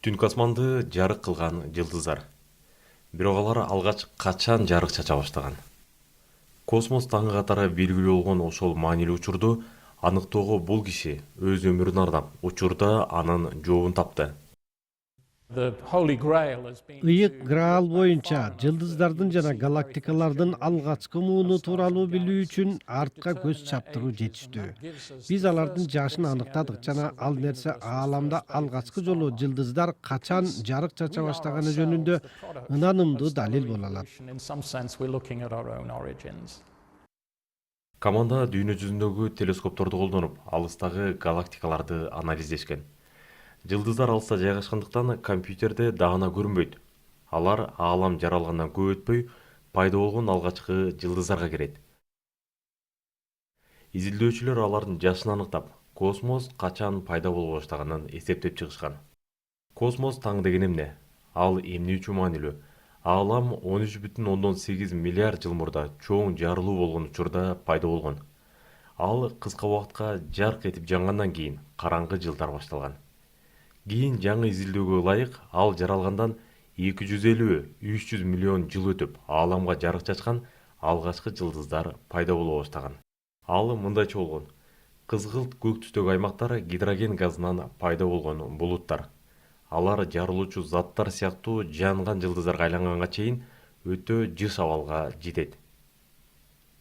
Түнкү асманды жарык кылган жылдыздар. Бирок алар алгач качан жарык чача баштаган? Космос таңы катары белгилүү болгон ошол маанилүү учурду аныктоого бул киши өз өмүрүн арнап учурда анын жообун тапты. Ыйык Граал боюнча жылдыздардын жана галактикалардын алгачкы мууну тууралуу билүү үчүн артка көз чаптыруу жетиштүү. Биз алардын жашын аныктадык жана ал нерсе ааламда алгачкы жолу жылдыздар качан жарык чача баштаганы жөнүндө ынанымдуу далил боло алат. Команда дүйнө жүзүндөгү телескопторду колдонуп, алыстагы галактикаларды анализдешкен. Жылдыздар алыста жайгашкандыктан компьютерде дагана көрүнбөйт. Алар аалам жаралгандан көп өтпөй пайда болгон алгачкы жылдыздарга кирет. Изилдөөчүлөр алардын жашын аныктап, космос качан пайда боло баштаганын эсептеп чыгышкан. Космос таң деген эмне? Ал эмне үчүн маанилүү? Аалам 13,8 миллиард жыл мурда чоң жарылуу болгон учурда пайда болгон. Ал кыска убакытка жарк этип жангандан кийин караңгы жылдар башталган. Кийин жаңы изилдөөгө ылайык ал жаралгандан 250-300 миллион жыл өтүп, ааламга жарык чачкан алгачкы жылдыздар пайда боло баштаган. Ал мындайча болгон: кызгылт көк түстөгү аймактар гидроген газынан пайда болгон булуттар. Алар жарылуучу заттар сыяктуу жанган жылдыздарга айланганга чейин өтө жыш абалга жетет.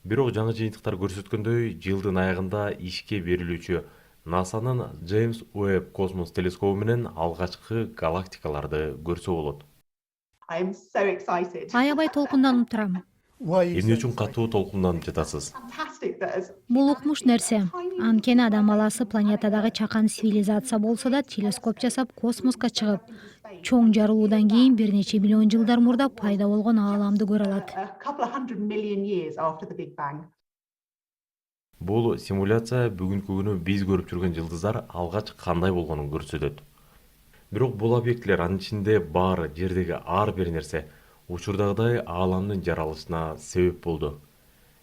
Бирок жаңы жыйынтыктар көрсөткөндөй, жылдын аягында ишке берилүүчү НАСАнын Джеймс Уэбб космос телескобу менен алгачкы галактикаларды көрсө болот. Аябай толкунданып турам. Эмне үчүн катуу толкунданып жатасыз? Бул укмуш нерсе. Анткени адам баласы планетадагы чакан цивилизация болсо да телескоп жасап космоска чыгып, чоң жарылуудан кийин бир нече миллион жылдар мурда пайда болгон ааламды көрө алат. Бул симуляция бүгүнкү күнү биз көрүп жүргөн жылдыздар алгач кандай болгонун көрсөтөт. Бирок бул объектилер, анын ичинде бар жердеги ар бир нерсе учурдагыдай ааламдын жаралышына себеп болду.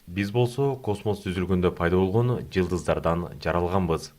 Биз болсо космос түзүлгөндө пайда болгон жылдыздардан жаралганбыз.